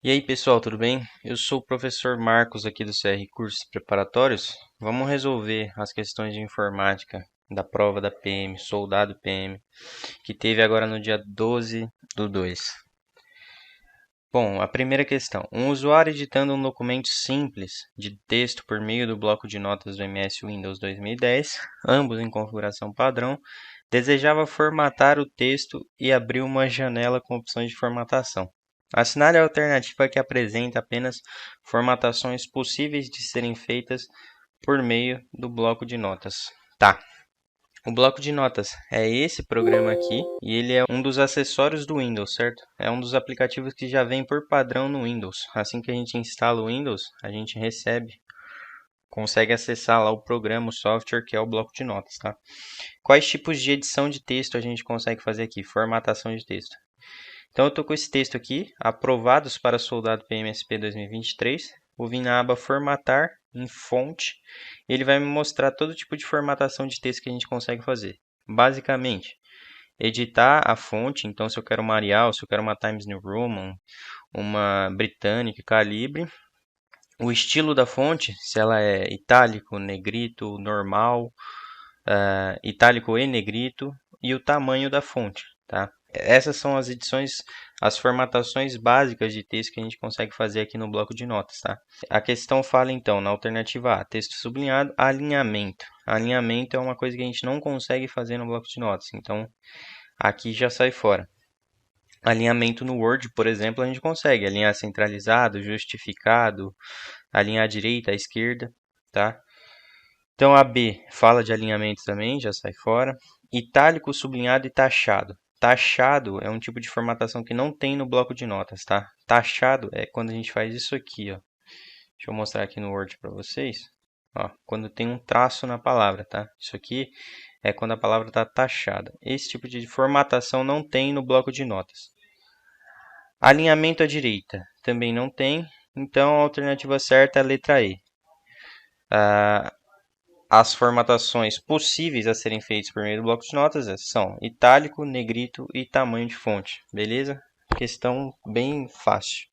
E aí, pessoal, tudo bem? Eu sou o professor Marcos aqui do CR Cursos Preparatórios. Vamos resolver as questões de informática da prova da PM, Soldado PM, que teve agora no dia 12/2. Bom, a primeira questão. Um usuário editando um documento simples de texto por meio do bloco de notas do MS Windows 2010, ambos em configuração padrão, desejava formatar o texto e abriu uma janela com opções de formatação. Assinale a alternativa que apresenta apenas formatações possíveis de serem feitas por meio do bloco de notas. Tá. O bloco de notas é esse programa aqui e ele é um dos acessórios do Windows, certo? É um dos aplicativos que já vem por padrão no Windows. Assim que a gente instala o Windows, a gente consegue acessar lá o programa, o software que é o bloco de notas, tá? Quais tipos de edição de texto a gente consegue fazer aqui? Formatação de texto. Então eu estou com esse texto aqui, aprovados para soldado PMSP 2023. Vou vir na aba formatar, em fonte. Ele vai me mostrar todo tipo de formatação de texto que a gente consegue fazer. Basicamente, editar a fonte. Então se eu quero uma Arial, se eu quero uma Times New Roman, uma Britannic, Calibre. O estilo da fonte, se ela é itálico, negrito, normal, itálico e negrito. E o tamanho da fonte, tá? Essas são as edições, as formatações básicas de texto que a gente consegue fazer aqui no bloco de notas, tá? A questão fala então, na alternativa A, texto sublinhado, alinhamento. Alinhamento é uma coisa que a gente não consegue fazer no bloco de notas, então aqui já sai fora. Alinhamento no Word, por exemplo, a gente consegue alinhar centralizado, justificado, alinhar à direita, à esquerda, tá? Então a B fala de alinhamento também, já sai fora. Itálico, sublinhado e taxado. Taxado é um tipo de formatação que não tem no bloco de notas, tá? Taxado é quando a gente faz isso aqui, ó. Deixa eu mostrar aqui no Word para vocês. Ó, quando tem um traço na palavra, tá? Isso aqui é quando a palavra está taxada. Esse tipo de formatação não tem no bloco de notas. Alinhamento à direita também não tem. Então a alternativa certa é a letra E. As formatações possíveis a serem feitas por meio do bloco de notas são itálico, negrito e tamanho de fonte. Beleza? Questão bem fácil.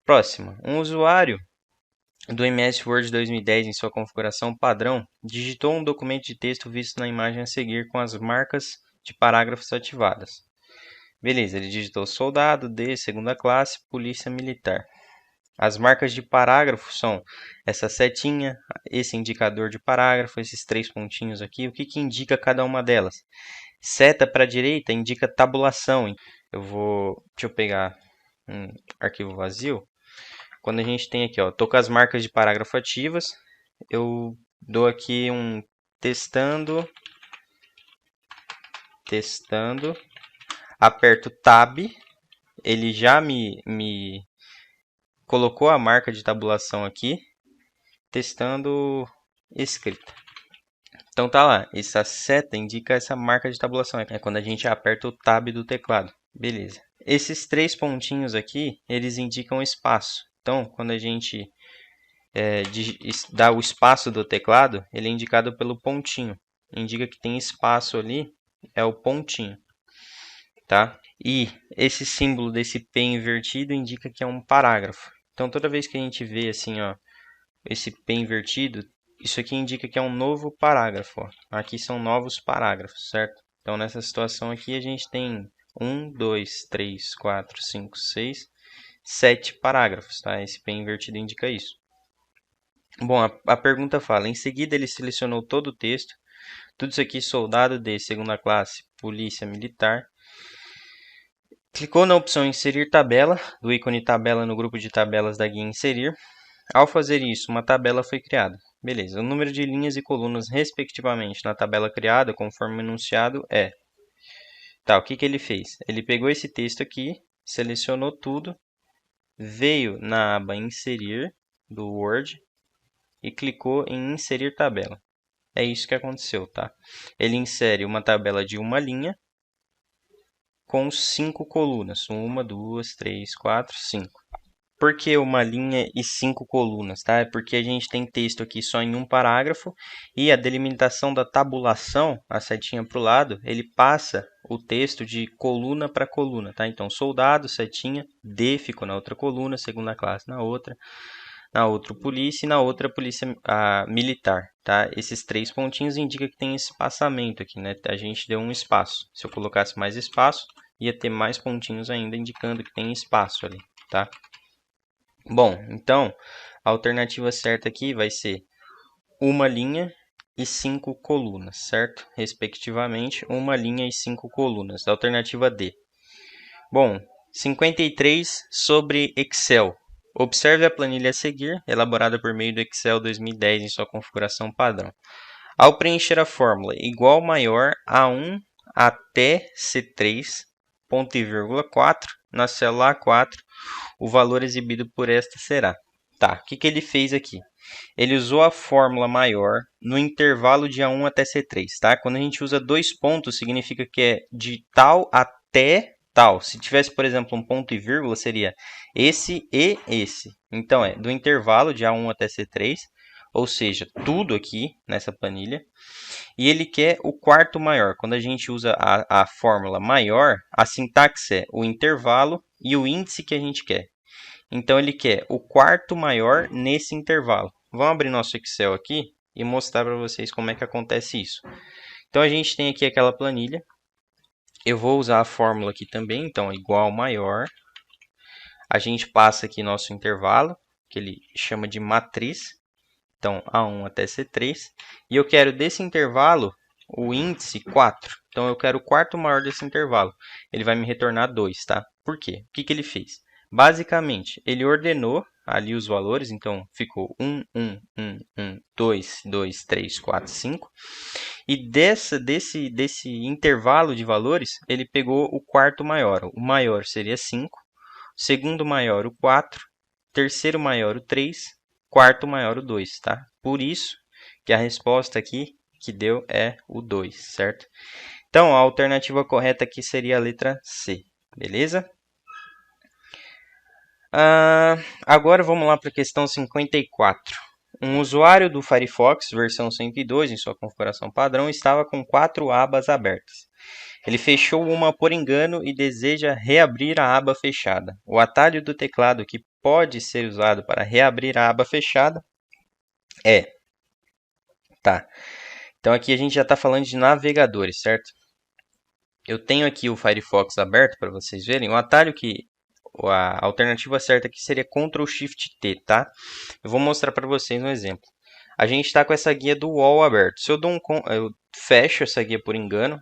Próxima. Um usuário do MS Word 2010 em sua configuração padrão digitou um documento de texto visto na imagem a seguir com as marcas de parágrafos ativadas. Beleza, ele digitou soldado, D, segunda classe, polícia militar. As marcas de parágrafo são essa setinha, esse indicador de parágrafo, esses três pontinhos aqui. O que indica cada uma delas? Seta para a direita indica tabulação. Deixa eu pegar um arquivo vazio. Quando a gente tem aqui, ó, tô com as marcas de parágrafo ativas, eu dou aqui um testando, aperto Tab, ele já me colocou a marca de tabulação aqui, testando escrita. Então tá lá, essa seta indica essa marca de tabulação, é quando a gente aperta o Tab do teclado. Beleza. Esses três pontinhos aqui, eles indicam espaço. Então, quando a gente dá o espaço do teclado, ele é indicado pelo pontinho. Indica que tem espaço ali, é o pontinho. Tá? E esse símbolo desse P invertido indica que é um parágrafo. Então, toda vez que a gente vê assim, ó, esse P invertido, isso aqui indica que é um novo parágrafo. Ó. Aqui são novos parágrafos, certo? Então, nessa situação aqui, a gente tem 1, 2, 3, 4, 5, 6, 7 parágrafos. Tá? Esse P invertido indica isso. Bom, a pergunta fala, em seguida ele selecionou todo o texto, tudo isso aqui soldado de segunda classe, polícia militar, clicou na opção inserir tabela, do ícone tabela no grupo de tabelas da guia inserir. Ao fazer isso, uma tabela foi criada. Beleza, o número de linhas e colunas respectivamente na tabela criada, conforme o enunciado, é... Tá, o que ele fez? Ele pegou esse texto aqui, selecionou tudo, veio na aba inserir do Word e clicou em inserir tabela. É isso que aconteceu, tá? Ele insere uma tabela de uma linha com 5 colunas. 1, 2, 3, 4, 5. Por que uma linha e 5 colunas, tá? É porque a gente tem texto aqui só em um parágrafo e a delimitação da tabulação, a setinha para o lado, ele passa o texto de coluna para coluna, tá? Então, soldado, setinha, D ficou na outra coluna, segunda classe na outra polícia e na outra polícia militar, tá? Esses 3 pontinhos indicam que tem espaçamento aqui, né? A gente deu um espaço. Se eu colocasse mais espaço, ia ter mais pontinhos ainda indicando que tem espaço ali, tá? Bom, então, a alternativa certa aqui vai ser uma linha e 5 colunas, certo? Respectivamente, uma linha e 5 colunas. Alternativa D. Bom, 53 sobre Excel. Observe a planilha a seguir, elaborada por meio do Excel 2010 em sua configuração padrão. Ao preencher a fórmula igual ou maior a 1 até C3, ponto e vírgula 4, na célula A4, o valor exibido por esta será. Tá, o que ele fez aqui? Ele usou a fórmula maior no intervalo de A1 até C3, tá? Quando a gente usa 2 pontos, significa que é de tal até tal. Se tivesse, por exemplo, um ponto e vírgula, seria esse e esse. Então, é do intervalo de A1 até C3, ou seja, tudo aqui nessa planilha. E ele quer o quarto maior. Quando a gente usa a fórmula maior, a sintaxe é o intervalo e o índice que a gente quer. Então, ele quer o quarto maior nesse intervalo. Vamos abrir nosso Excel aqui e mostrar para vocês como é que acontece isso. Então, a gente tem aqui aquela planilha. Eu vou usar a fórmula aqui também, então, igual maior. A gente passa aqui nosso intervalo, que ele chama de matriz. Então, A1 até C3. E eu quero desse intervalo o índice 4. Então, eu quero o quarto maior desse intervalo. Ele vai me retornar 2, tá? Por quê? O que ele fez? Basicamente, ele ordenou ali os valores. Então, ficou 1, 1, 1, 1, 2, 2, 3, 4, 5. E desse intervalo de valores, ele pegou o quarto maior. O maior seria 5. O segundo maior, o 4. Terceiro maior, o 3. Quarto maior, o 2, tá? Por isso que a resposta aqui que deu é o 2, certo? Então, a alternativa correta aqui seria a letra C, beleza? Agora vamos lá para a questão 54. Um usuário do Firefox, versão 102, em sua configuração padrão, estava com 4 abas abertas. Ele fechou uma por engano e deseja reabrir a aba fechada. O atalho do teclado que pode ser usado para reabrir a aba fechada é... Tá. Então aqui a gente já está falando de navegadores, certo? Eu tenho aqui o Firefox aberto para vocês verem. O atalho que... A alternativa certa aqui seria Ctrl Shift T, tá? Eu vou mostrar para vocês um exemplo. A gente está com essa guia do UOL aberto. Se eu eu fecho essa guia por engano,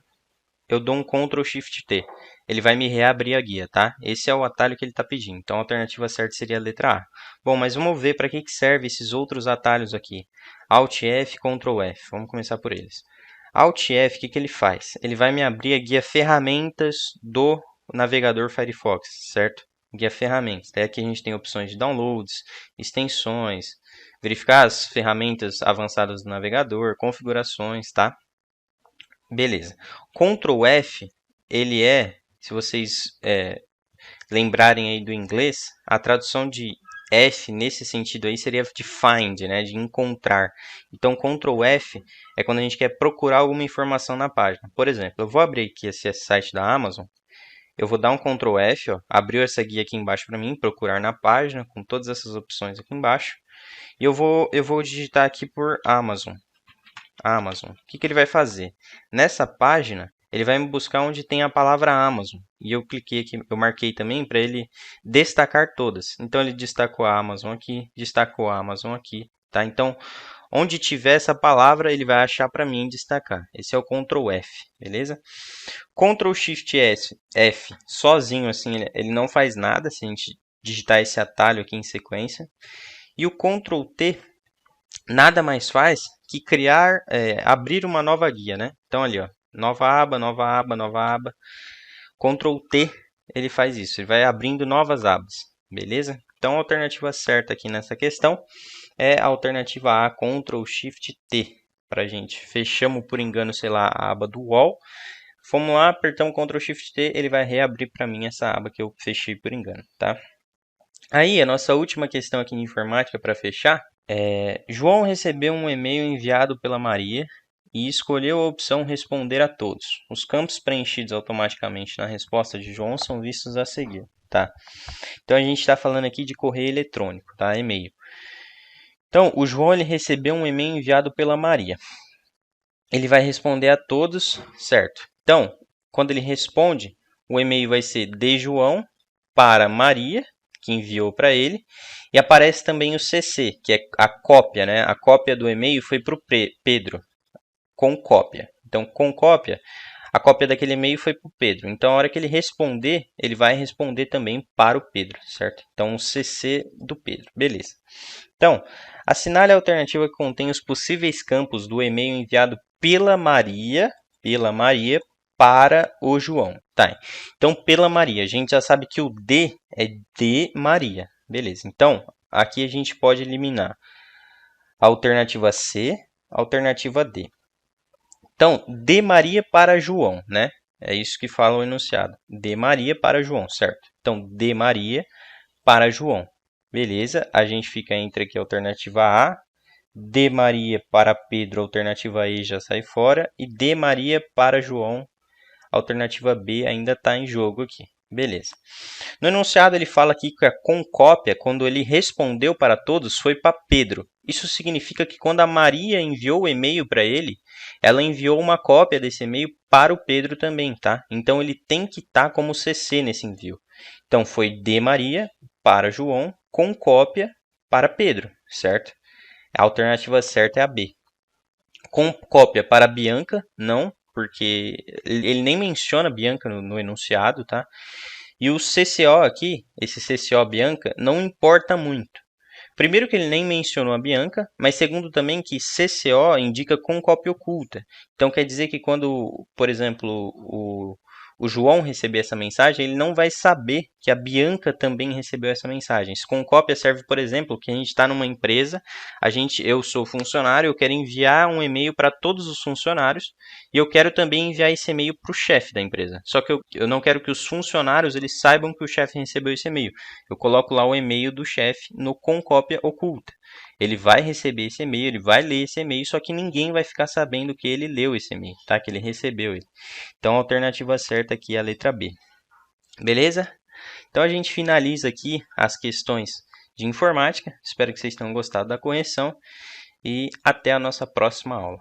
eu dou um Ctrl Shift T. Ele vai me reabrir a guia, tá? Esse é o atalho que ele está pedindo. Então, a alternativa certa seria a letra A. Bom, mas vamos ver para que servem esses outros atalhos aqui. Alt F, Ctrl F. Vamos começar por eles. Alt F, o que ele faz? Ele vai me abrir a guia ferramentas do navegador Firefox, certo? Guia ferramentas. Até aqui a gente tem opções de downloads, extensões, verificar as ferramentas avançadas do navegador, configurações, tá? Beleza. Ctrl F, ele é, se vocês lembrarem aí do inglês, a tradução de F nesse sentido aí seria de find, né, de encontrar. Então, Ctrl F é quando a gente quer procurar alguma informação na página. Por exemplo, eu vou abrir aqui esse site da Amazon. Eu vou dar um Ctrl F, ó, abriu essa guia aqui embaixo para mim, procurar na página, com todas essas opções aqui embaixo. E eu vou digitar aqui por Amazon. Amazon. O que ele vai fazer? Nessa página, ele vai me buscar onde tem a palavra Amazon. E eu cliquei aqui, eu marquei também para ele destacar todas. Então, ele destacou a Amazon aqui, destacou a Amazon aqui, tá? Então, onde tiver essa palavra, ele vai achar para mim destacar. Esse é o Ctrl F, beleza? Ctrl Shift F, sozinho assim, ele não faz nada se a gente digitar esse atalho aqui em sequência. E o Ctrl T nada mais faz que abrir uma nova guia, né? Então ali, ó, nova aba, nova aba, nova aba. Ctrl T, ele faz isso, ele vai abrindo novas abas, beleza? Então a alternativa certa aqui nessa questão é a alternativa A, Ctrl Shift T. Pra gente, fechamos por engano, sei lá, a aba do UOL. Fomos lá, apertamos Ctrl Shift T, ele vai reabrir para mim essa aba que eu fechei por engano, tá? Aí, a nossa última questão aqui de informática para fechar é: João recebeu um e-mail enviado pela Maria e escolheu a opção responder a todos. Os campos preenchidos automaticamente na resposta de João são vistos a seguir, tá? Então a gente está falando aqui de correio eletrônico, tá? E-mail. Então, o João ele recebeu um e-mail enviado pela Maria. Ele vai responder a todos, certo? Então, quando ele responde, o e-mail vai ser de João para Maria, que enviou para ele, e aparece também o CC, que é a cópia, né? A cópia do e-mail foi para o Pedro, com cópia. Então, com cópia, a cópia daquele e-mail foi para o Pedro. Então, a hora que ele responder, ele vai responder também para o Pedro, certo? Então, o CC do Pedro, beleza. Então, assinale a alternativa que contém os possíveis campos do e-mail enviado pela Maria para o João. Tá. Então, pela Maria, a gente já sabe que o D é de Maria. Beleza. Então, aqui a gente pode eliminar a alternativa C, a alternativa D. Então, de Maria para João, né? É isso que fala o enunciado. De Maria para João, certo? Então, de Maria para João. Beleza, a gente fica entre aqui a alternativa A, de Maria para Pedro, alternativa E já sai fora, e de Maria para João, alternativa B ainda está em jogo aqui. Beleza. No enunciado ele fala aqui que a concópia, quando ele respondeu para todos, foi para Pedro. Isso significa que quando a Maria enviou o e-mail para ele, ela enviou uma cópia desse e-mail para o Pedro também, tá? Então ele tem que estar como CC nesse envio. Então foi de Maria para João, com cópia para Pedro, certo? A alternativa certa é a B. Com cópia para Bianca, não, porque ele nem menciona Bianca no enunciado, tá? E o CCO aqui, esse CCO Bianca, não importa muito. Primeiro que ele nem mencionou a Bianca, mas segundo também que CCO indica com cópia oculta. Então quer dizer que quando, por exemplo, o João receber essa mensagem, ele não vai saber que a Bianca também recebeu essa mensagem. Com cópia serve, por exemplo, que a gente está numa empresa, eu sou funcionário, eu quero enviar um e-mail para todos os funcionários e eu quero também enviar esse e-mail para o chefe da empresa. Só que eu não quero que os funcionários eles saibam que o chefe recebeu esse e-mail. Eu coloco lá o e-mail do chefe no com cópia oculta. Ele vai receber esse e-mail, ele vai ler esse e-mail, só que ninguém vai ficar sabendo que ele leu esse e-mail, tá? Que ele recebeu ele. Então a alternativa certa aqui é a letra B. Beleza? Então a gente finaliza aqui as questões de informática. Espero que vocês tenham gostado da correção e até a nossa próxima aula.